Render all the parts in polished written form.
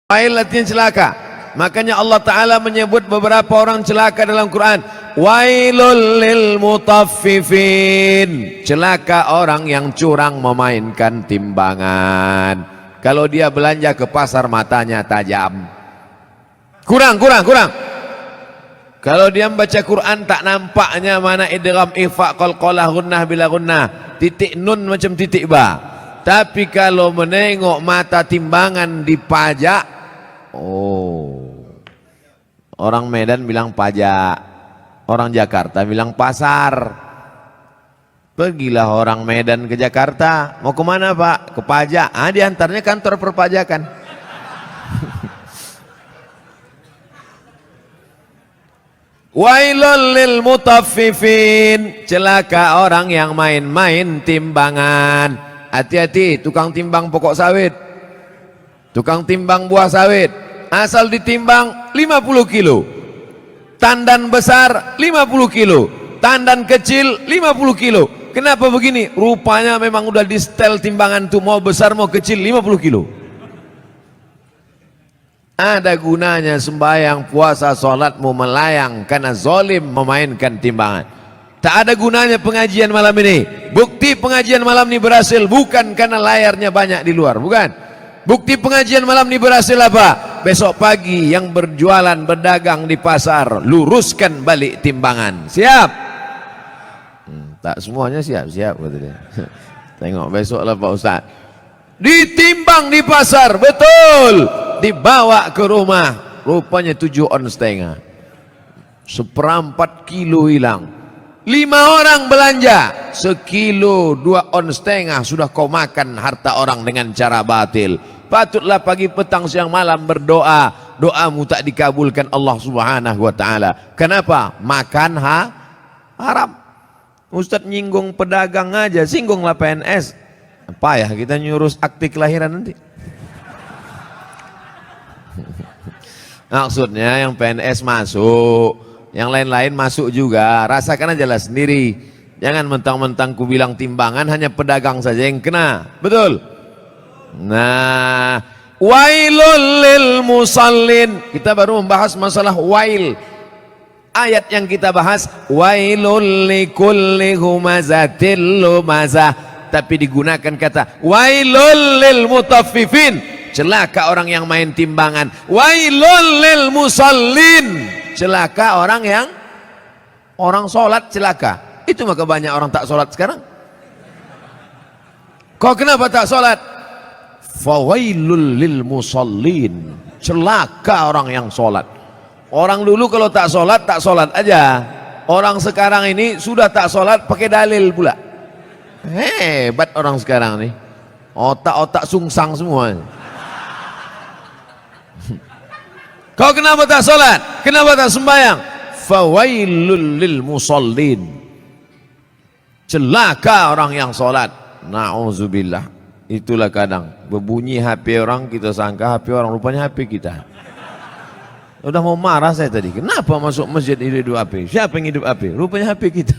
Wail artinya celaka. Makanya Allah Ta'ala menyebut beberapa orang celaka dalam Quran. Wailul lil mutaffifin. Celaka orang yang curang memainkan timbangan. Kalau dia belanja ke pasar matanya tajam. Kurang. Kalau dia membaca Quran tak nampaknya mana idgham, ikhfa, qalqalah, gunnah bila gunnah. Titik nun macam titik ba. Tapi kalau menengok mata timbangan dipajak, orang Medan bilang pajak, orang Jakarta bilang pasar. Pergilah orang Medan ke Jakarta, mau kemana Pak? Ke pajak. Diantaranya kantor perpajakan. Wailul lil mutaffifin. Celaka orang yang main-main timbangan. Hati-hati tukang timbang pokok sawit, tukang timbang buah sawit. Asal ditimbang 50 kilo, tandan besar 50 kilo, tandan kecil 50 kilo. Kenapa begini? Rupanya memang udah di setel timbangan tuh, mau besar mau kecil 50 kilo. Ada gunanya sembahyang, puasa, sholatmu melayang karena zalim memainkan timbangan. Tak ada gunanya pengajian malam ini. Bukti pengajian malam ini berhasil bukan karena layarnya banyak di luar, bukan. Bukti pengajian malam ini berhasil apa? Besok pagi yang berjualan berdagang di pasar luruskan balik timbangan. Siap? Tak semuanya siap kata dia. Tengok besok lah Pak Ustaz. Ditimbang di pasar, betul. Dibawa ke rumah, rupanya 7,5 on. 1/4 kilo hilang. 5 orang belanja, 1,5 kilo 2,5 on sudah kau makan harta orang dengan cara batil. Patutlah pagi petang siang malam berdoa, doamu tak dikabulkan Allah Subhanahu wa taala. Kenapa? Makan haram. Ustaz nyinggung pedagang aja, singgunglah PNS. Payah kita nyurus akte kelahiran nanti. Maksudnya yang PNS masuk, yang lain-lain masuk juga. Rasakan aja lah sendiri. Jangan mentang-mentang ku bilang timbangan hanya pedagang saja yang kena. Betul? Nah, wailul lil musallin. Kita baru membahas masalah wail. Ayat yang kita bahas wailul likulli humazatil lumazah, tapi digunakan kata wailul lil mutaffifin. Celaka orang yang main timbangan. Wailul lil musallin. Celaka orang yang sholat celaka. Itu maka banyak orang tak sholat sekarang. Kau kenapa tak sholat? Fawailul lil musallin. Celaka orang yang sholat. Orang dulu kalau tak sholat aja. Orang sekarang ini sudah tak sholat pakai dalil pula. Hebat orang sekarang nih. Otak-otak sungsang semua. Kau kenapa tak sholat? Kenapa tak sembahyang? Fawailul lil musallin. Celaka orang yang sholat. Na'udzubillah. Itulah kadang berbunyi HP orang, kita sangka HP orang, rupanya HP kita. Udah mau marah saya tadi. Kenapa masuk masjid hidup HP? Siapa yang hidup HP? Rupanya HP kita.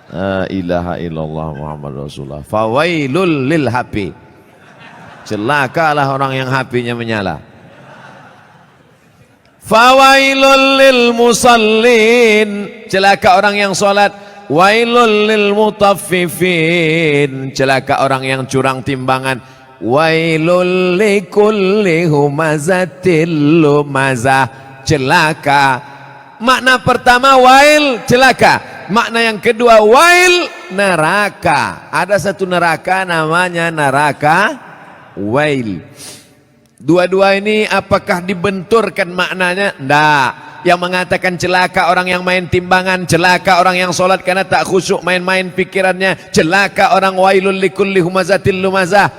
La ilaha illallah Muhammad Rasulullah. Fawailul lil HP. Celakalah orang yang HP-nya menyala. Fawailul lil musallin. Celaka orang yang sholat. Wailul lil mutaffifin. Celaka orang yang curang timbangan. Wailul likulli humazatil lumazah. Celaka. Makna pertama wail, celaka. Makna yang kedua wail, neraka. Ada satu neraka namanya neraka wail. Dua-dua ini apakah dibenturkan maknanya? Tidak. Yang mengatakan celaka orang yang main timbangan, celaka orang yang sholat karena tak khusyuk main-main pikirannya, celaka orang wailul likulli humazatil lumazah.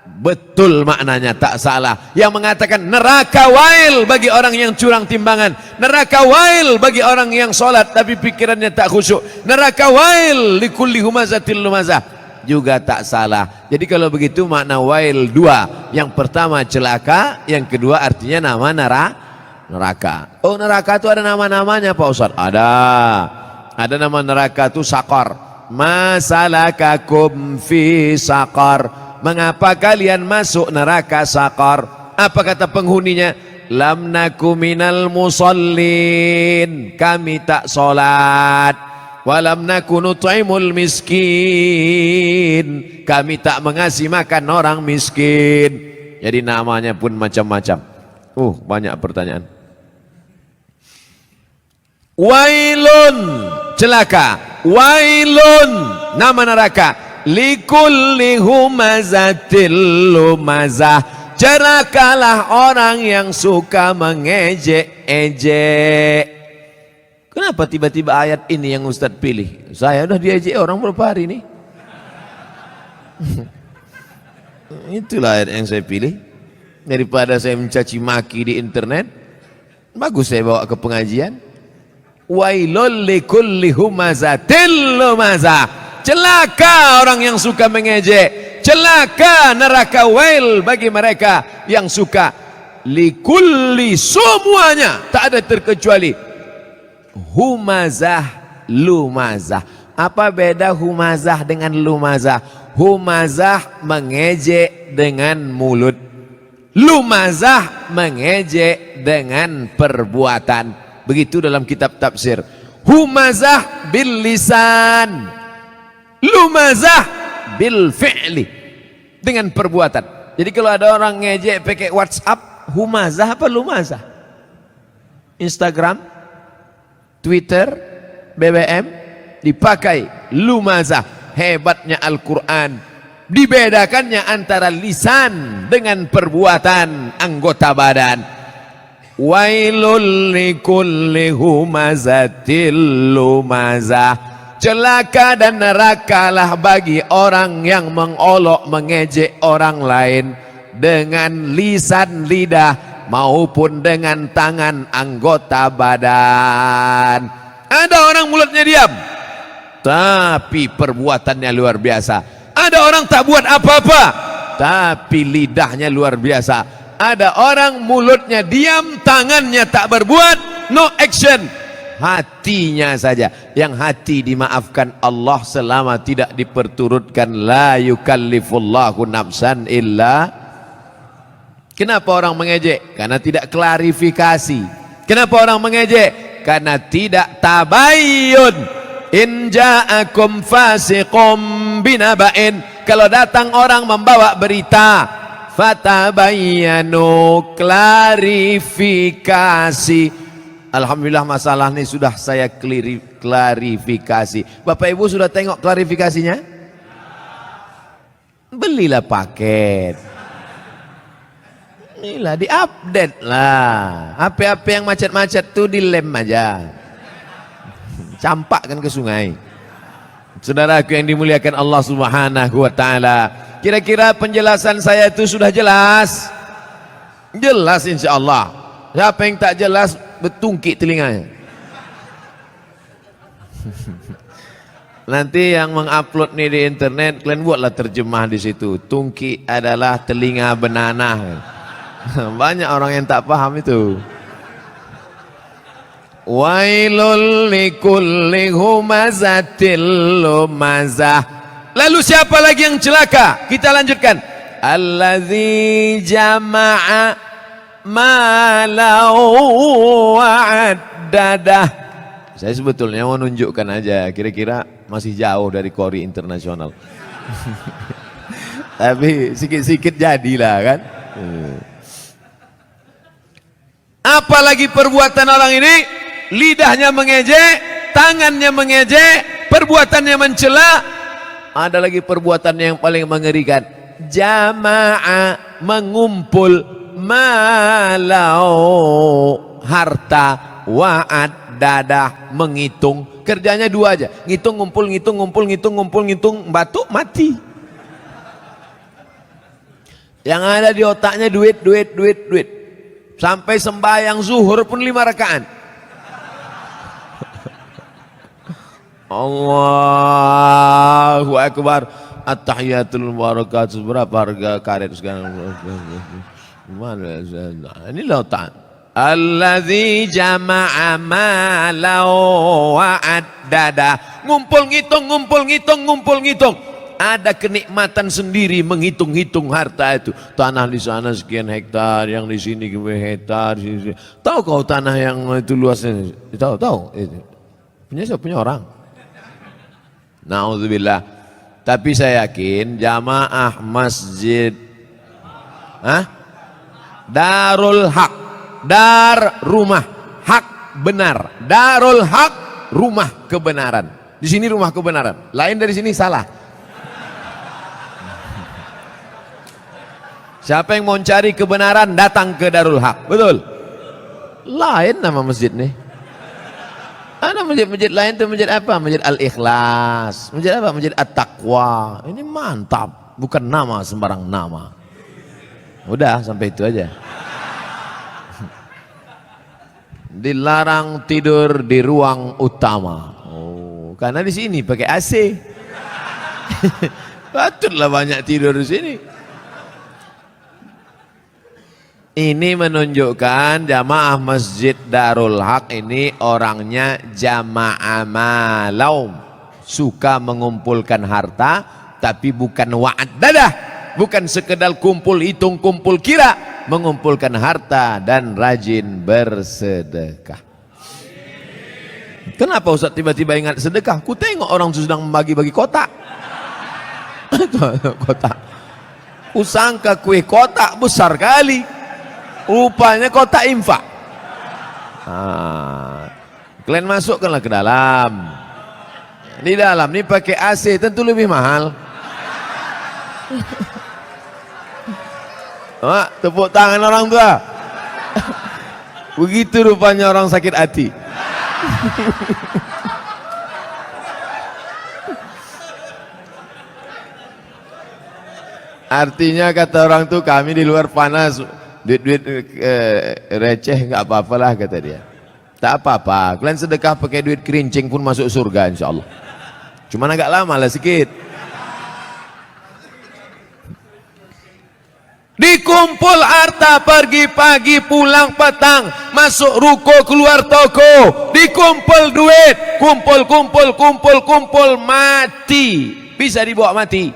Betul maknanya, tak salah. Yang mengatakan neraka wail bagi orang yang curang timbangan, neraka wail bagi orang yang sholat tapi pikirannya tak khusyuk, neraka wail likulli humazatil lumazah, juga tak salah. Jadi kalau begitu makna wail dua. Yang pertama celaka, yang kedua artinya nama neraka. Oh, neraka itu ada nama-namanya Pak Ustaz? Ada nama neraka itu Saqar. Masalakakum fi Saqar. Mengapa kalian masuk neraka Saqar? Apa kata penghuninya? Lam naku minal musallin, kami tak solat. Walam naku nut'imul miskin, kami tak mengasih makan orang miskin. Jadi namanya pun macam-macam. Banyak pertanyaan. Wailun, celaka. Wailun, nama neraka. Likulli humazatil lumazah, celakalah orang yang suka mengejek-ejek. Kenapa tiba-tiba ayat ini yang Ustadz pilih? Saya udah diejek orang berapa hari ini. Itulah ayat yang saya pilih. Daripada saya mencaci maki di internet, bagus saya bawa ke pengajian. Wailul likulli humazatil lumazah, celaka orang yang suka mengejek, celaka neraka wail bagi mereka yang suka. Likulli, semuanya, tak ada terkecuali. Humazah, lumazah. Apa beda humazah dengan lumazah? Humazah mengejek dengan mulut, lumazah mengejek dengan perbuatan. Begitu dalam kitab tafsir. Humazah bil lisan, lumazah bil fi'li, dengan perbuatan. Jadi kalau ada orang ngejek pakai WhatsApp, humazah apa lumazah? Instagram, Twitter, BBM dipakai lumazah. Hebatnya Al-Quran, dibedakannya antara lisan dengan perbuatan anggota badan. Wailul likulli humazatil lumazah, celaka dan nerakalah bagi orang yang mengolok mengejek orang lain dengan lisan lidah maupun dengan tangan anggota badan. Ada orang mulutnya diam, tapi perbuatannya luar biasa. Ada orang tak buat apa-apa, tapi lidahnya luar biasa. Ada orang mulutnya diam, tangannya tak berbuat, no action, hatinya saja. Yang hati dimaafkan Allah selama tidak diperturutkan. La yukallifullahu nafsan illa. Kenapa orang mengejek? Karena tidak klarifikasi. Kenapa orang mengejek? Karena tidak tabayyun. In ja'akum fasiqum binaba'in, kalau datang orang membawa berita, fatabayyanu, klarifikasi. Alhamdulillah masalah ini sudah saya klarifikasi. Bapak Ibu sudah tengok klarifikasinya? Belilah paket. Inilah diupdate lah. HP-HP yang macet-macet tuh dilem aja, campakkan ke sungai. Saudaraku yang dimuliakan Allah Subhanahu wa taala, kira-kira penjelasan saya itu sudah jelas? Jelas insyaallah. Siapa yang tak jelas betungkik telinganya. Nanti yang mengupload nih di internet, kalian buatlah terjemah di situ. Tungki adalah telinga benanah. Banyak orang yang tak paham itu. Wailul likulli humazatil lumazah. Lalu siapa lagi yang celaka? Kita lanjutkan. Allazi jama'a malau wa'addadah. Saya sebetulnya mau nunjukkan aja, kira-kira masih jauh dari Kori internasional. Tapi sikit-sikit jadilah kan. Apalagi perbuatan orang ini, lidahnya mengejek, tangannya mengejek, perbuatannya mencela. Ada lagi perbuatan yang paling mengerikan. Jama'a, mengumpul, malau, harta, wa'ad, dadah, menghitung. Kerjanya dua aja, ngitung, ngumpul, ngitung, ngumpul, ngitung, ngumpul, ngitung, batuk, mati. Yang ada di otaknya duit, duit, duit, duit. Sampai sembahyang zuhur pun 5 rakaat. Allahu Akbar. At-tahiyatul barakatuh. Berapa harga karet sekarang? Mana? Ini lautan. Allazi jama'a malau wa'addada. Ngumpul ngitung, ngumpul ngitung, ngumpul ngitung. ada kenikmatan sendiri menghitung-hitung harta itu. Tanah di sana sekian hektar, yang di sini hektar. Tahu kau tanah yang itu luasnya? Tahu. Punya siapa? Punya orang. Nauzubillah. Tapi saya yakin jamaah masjid Darul Haq, dar rumah, hak benar. Darul Haq, rumah kebenaran. Di sini rumah kebenaran. Lain dari sini salah. Siapa yang mau cari kebenaran datang ke Darul Haq, betul? Lain nama masjid nih. Ada masjid-masjid lain tuh, masjid apa? Masjid Al-Ikhlas. Masjid apa? Masjid At-Taqwa. Ini mantap, bukan nama sembarang nama. Udah sampai itu aja. Dilarang tidur di ruang utama. Oh, karena di sini pakai AC. Patutlah banyak tidur di sini. Ini menunjukkan jamaah masjid Darul Haq ini orangnya jamaah malaum, suka mengumpulkan harta, tapi bukan wa'ad dadah, bukan sekedar kumpul hitung kumpul kira, mengumpulkan harta dan rajin bersedekah. Kenapa Ustaz tiba-tiba ingat sedekah? Ku tengok orang sedang membagi-bagi kotak. Kotak. Ku sangka kue kotak besar kali. Rupanya kotak infak. Kalian masukkanlah ke dalam. Di dalam ini pakai AC, tentu lebih mahal. Tepuk tangan orang tua. Begitu rupanya orang sakit hati. Artinya kata orang tuh, kami di luar panas, duit-duit receh nggak apa-apalah kata dia. Tak apa-apa, kalian sedekah pakai duit kerincing pun masuk surga insyaallah. Cuman agak lama lah sedikit. Dikumpul harta pergi pagi pulang petang, masuk ruko keluar toko, dikumpul duit, kumpul mati. Bisa dibawa mati?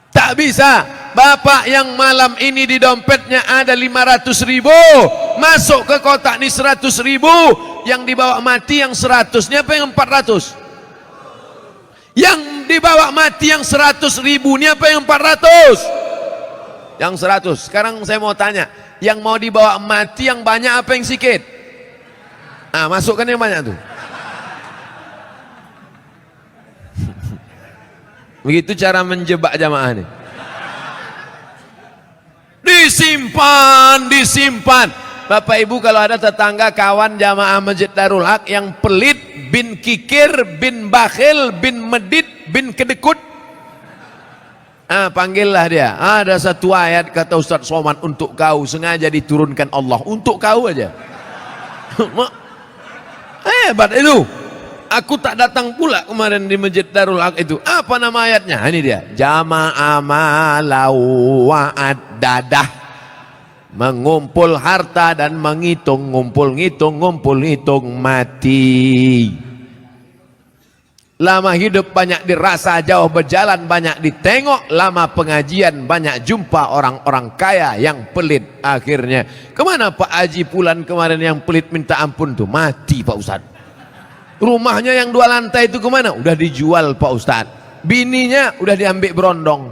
Tak bisa. Bapak yang malam ini di dompetnya ada 500.000, masuk ke kotak ini 100.000, yang dibawa mati yang 100-nya apa yang 400? Yang dibawa mati yang 100.000-nya apa yang 400? Yang 100. Sekarang saya mau tanya, yang mau dibawa mati yang banyak apa yang sedikit? Masukkan yang banyak tuh. Begitu cara menjebak jamaah nih. Disimpan. Bapak Ibu, kalau ada tetangga kawan jamaah Masjid Darul Haq yang pelit, bin kikir, bin bakhil, bin medit, bin kedekut, panggillah dia. Ada satu ayat kata Ustaz Somad untuk kau, sengaja diturunkan Allah untuk kau aja. Hebat itu. Aku tak datang pula kemarin di Masjid Darul Haq itu. Apa nama ayatnya? Ini dia. Jama'a malau wa'ad dadah. Mengumpul harta dan menghitung, ngumpul ngitung mati. Lama hidup banyak dirasa, jauh berjalan banyak ditengok, lama pengajian banyak jumpa orang-orang kaya yang pelit. Akhirnya kemana Pak Haji Pulan kemarin yang pelit minta ampun tuh? Mati Pak Ustadz. Rumahnya yang 2 lantai itu kemana? Udah dijual Pak Ustadz. Bininya udah diambil berondong.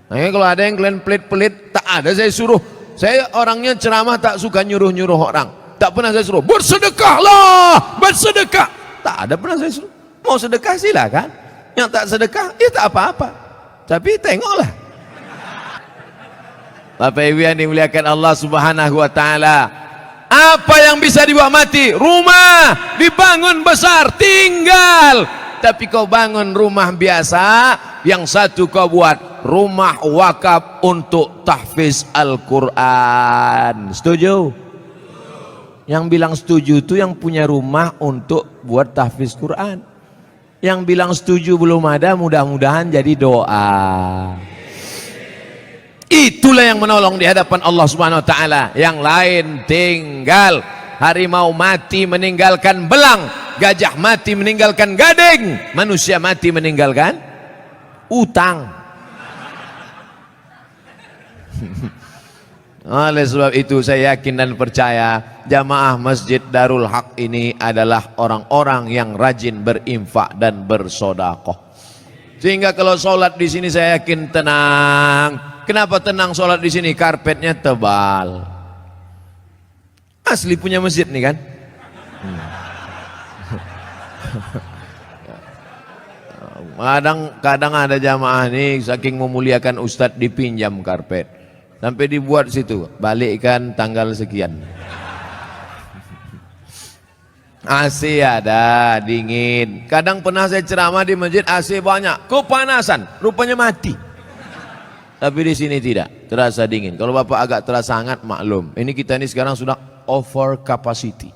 Nah, kalau ada yang kalian pelit-pelit, tak ada saya suruh. Saya orangnya ceramah tak suka nyuruh-nyuruh orang. Tak pernah saya suruh, bersedekahlah, bersedekah. Tak ada pernah saya suruh. Mau sedekah silakan. Yang tak sedekah, ya tak apa-apa. Tapi tengoklah. Bapak Ibu yang dimuliakan Allah Subhanahu wa taala. Apa yang bisa dibawa mati? Rumah dibangun besar, tinggal. Tapi kau bangun rumah biasa, yang satu kau buat rumah wakaf untuk tahfiz Al-Quran. Setuju? Yang bilang setuju itu yang punya rumah untuk buat tahfiz Quran. Yang bilang setuju belum ada, mudah-mudahan jadi doa. Itulah yang menolong di hadapan Allah Subhanahu wa taala. Yang lain tinggal. Harimau mati meninggalkan belang, Gajah mati meninggalkan gading, manusia mati meninggalkan utang. Oleh sebab itu saya yakin dan percaya jamaah Masjid Darul Haq ini adalah orang-orang yang rajin berinfak dan bersodakoh. Sehingga kalau sholat di sini saya yakin tenang. Kenapa tenang sholat di sini? Karpetnya tebal. Asli punya masjid nih kan? Kadang ada jamaah nih saking memuliakan ustadz dipinjam karpet sampai dibuat situ balikkan tanggal sekian. AC ada dingin. Kadang pernah saya ceramah di masjid AC banyak kepanasan rupanya mati. Tapi di sini tidak terasa dingin. Kalau bapak agak terasa hangat maklum. Ini kita ini sekarang sudah over capacity.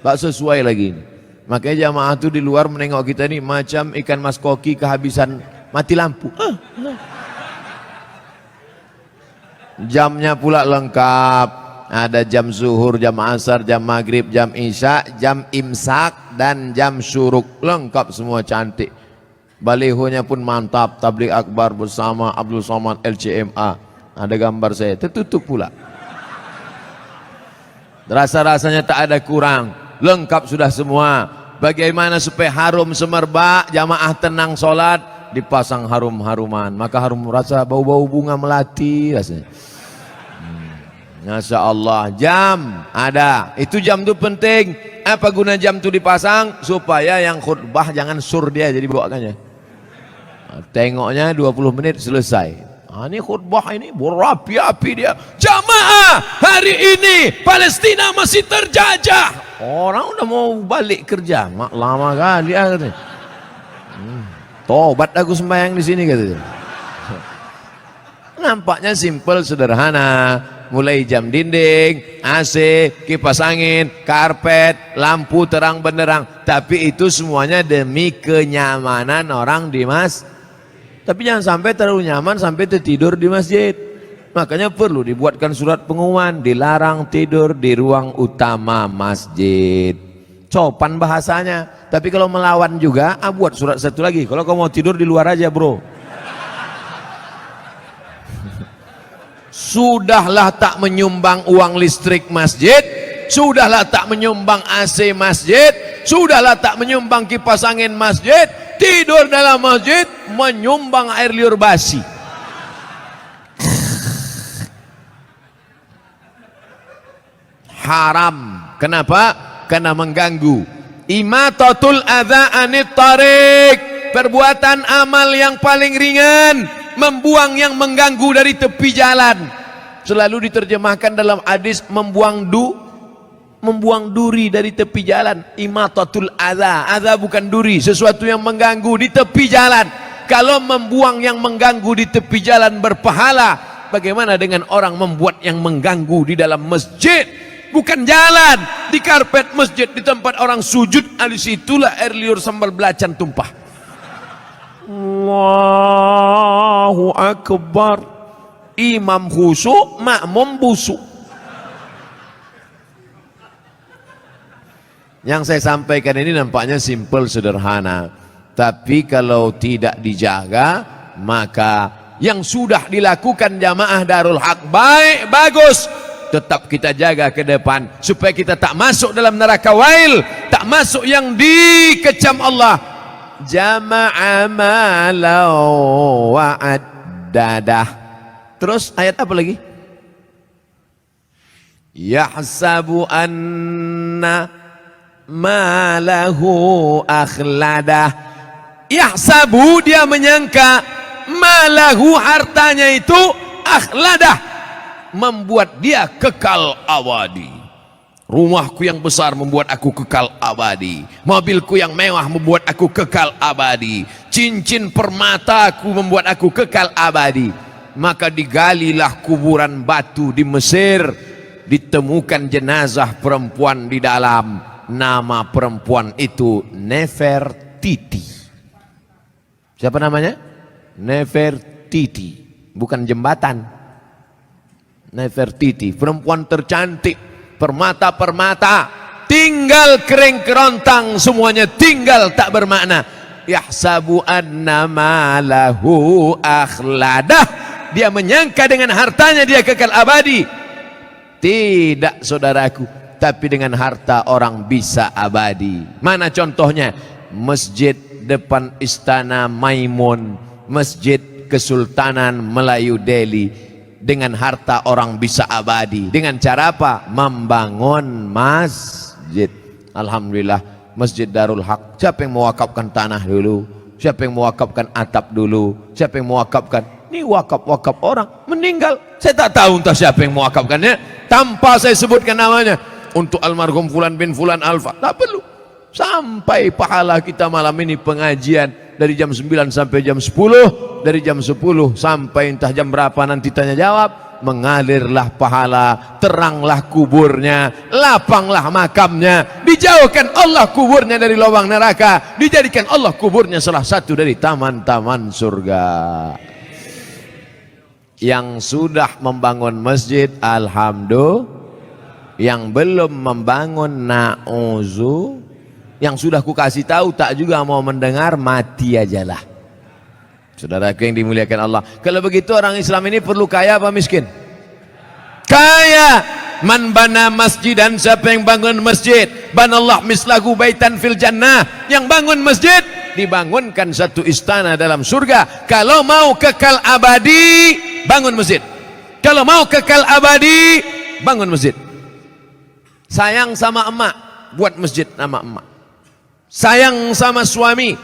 Tak sesuai lagi ini. Makanya jamaah itu di luar menengok kita ini macam ikan mas koki kehabisan mati lampu. Jamnya pula lengkap. Ada jam zuhur, jam asar, jam maghrib, jam isya, jam imsak dan jam syuruk. Lengkap semua cantik. Balihonya pun mantap. Tabligh akbar bersama Abdul Somad LCMA. Ada gambar saya. Tertutup pula. Rasa-rasanya tak ada kurang. Lengkap sudah semua. Bagaimana supaya harum semerbak, jamaah tenang sholat, dipasang harum-haruman. Maka harum rasa bau-bau bunga melati rasanya. Masya Allah. Jam ada. Itu jam itu penting. Apa guna jam itu dipasang? Supaya yang khutbah jangan sur dia jadi bawakannya. Tengoknya 20 menit selesai. Ini khutbah ini berapi-api dia. Jamaah hari ini Palestina masih terjajah. Orang udah mau balik kerja. Mak lama kali dia katanya. Tobat aku sembahyang di sini katanya. Nampaknya simple sederhana. Mulai jam dinding, AC, kipas angin, karpet, lampu terang benderang. Tapi itu semuanya demi kenyamanan orang di masjid. Tapi jangan sampai terlalu nyaman sampai tertidur di masjid. Makanya perlu dibuatkan surat pengumuman, dilarang tidur di ruang utama masjid. Sopan bahasanya. Tapi kalau melawan juga, buat surat satu lagi. Kalau kamu mau tidur di luar aja bro. Sudahlah tak menyumbang uang listrik masjid, sudahlah tak menyumbang AC masjid, sudahlah tak menyumbang kipas angin masjid, tidur dalam masjid menyumbang air liur basi. Haram. Kenapa? Karena mengganggu. Imatatul adza anit tariq, perbuatan amal yang paling ringan, membuang yang mengganggu dari tepi jalan. Selalu diterjemahkan dalam hadis membuang duri dari tepi jalan. Imatatul adza. Adza bukan duri, sesuatu yang mengganggu di tepi jalan. Kalau membuang yang mengganggu di tepi jalan berpahala, bagaimana dengan orang membuat yang mengganggu di dalam masjid? Bukan jalan, di karpet masjid, di tempat orang sujud, di situlah air liur sambal belacan tumpah. Allahu Akbar. Imam khusyuk, makmum busuk. Yang saya sampaikan ini nampaknya simple, sederhana. Tapi kalau tidak dijaga, maka yang sudah dilakukan jamaah Darul Haq baik, bagus. Tetap kita jaga ke depan supaya kita tak masuk dalam neraka wail, tak masuk yang dikecam Allah. Jama'a malau wa'addadah. Terus ayat apa lagi? Yahsabu anna malahu akhladah. Yahsabu, dia menyangka, malahu, hartanya itu, akhladah, membuat dia kekal abadi. Rumahku yang besar membuat aku kekal abadi. Mobilku yang mewah membuat aku kekal abadi. Cincin permataku membuat aku kekal abadi. Maka digalilah kuburan batu di Mesir. Ditemukan jenazah perempuan di dalam. Nama perempuan itu Nefertiti. Siapa namanya? Nefertiti. Bukan jembatan. Nefertiti, perempuan tercantik, permata-permata, tinggi meninggal kering kerontang, semuanya tinggal tak bermakna. Yahsabu anna malahu akhladah, dia menyangka dengan hartanya dia kekal abadi. Tidak saudaraku, tapi dengan harta orang bisa abadi. Mana contohnya? Masjid depan Istana Maimun, Masjid Kesultanan Melayu Delhi. Dengan harta orang bisa abadi. Dengan cara apa? Membangun masjid. Alhamdulillah, Masjid Darul Haq. Siapa yang mewakafkan tanah dulu? Siapa yang mewakafkan atap dulu? Siapa yang mewakafkan? Ini wakaf-wakaf orang meninggal. Saya tak tahu entah siapa yang mewakafkannya, tanpa saya sebutkan namanya. Untuk almarhum Fulan bin Fulan Alfa, tak perlu. Sampai pahala kita malam ini pengajian dari jam 9 sampai jam 10, dari jam 10 sampai entah jam berapa nanti tanya jawab, mengalirlah pahala, teranglah kuburnya, lapanglah makamnya, dijauhkan Allah kuburnya dari lubang neraka, dijadikan Allah kuburnya salah satu dari taman-taman surga. Yang sudah membangun masjid, alhamdulillah. Yang belum membangun, na'uzu. Yang sudah ku kasih tahu tak juga mau mendengar, mati ajalah. Saudaraku yang dimuliakan Allah, kalau begitu orang Islam ini perlu kaya apa miskin? Kaya. Man bana masjidan, siapa yang bangun masjid, banallah mislahu baitan fil jannah. Yang bangun masjid, dibangunkan satu istana dalam surga. Kalau mau kekal abadi, bangun masjid. Kalau mau kekal abadi, bangun masjid. Sayang sama emak, buat masjid nama emak. Sayang sama suami,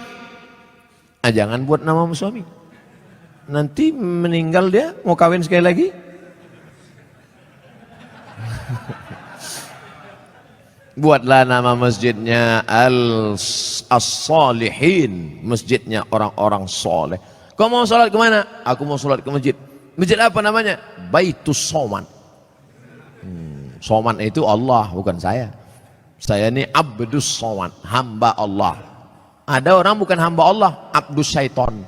jangan buat nama suami. Nanti meninggal dia, mau kawin sekali lagi. Buatlah nama masjidnya As-Salihin, masjidnya orang-orang soleh. Kau mau sholat kemana? Aku mau sholat ke masjid. Masjid apa namanya? Baitus Soman. Soman itu Allah, bukan saya. Saya ini Abdus Soman, hamba Allah. Ada orang bukan hamba Allah, Abdus Syaiton.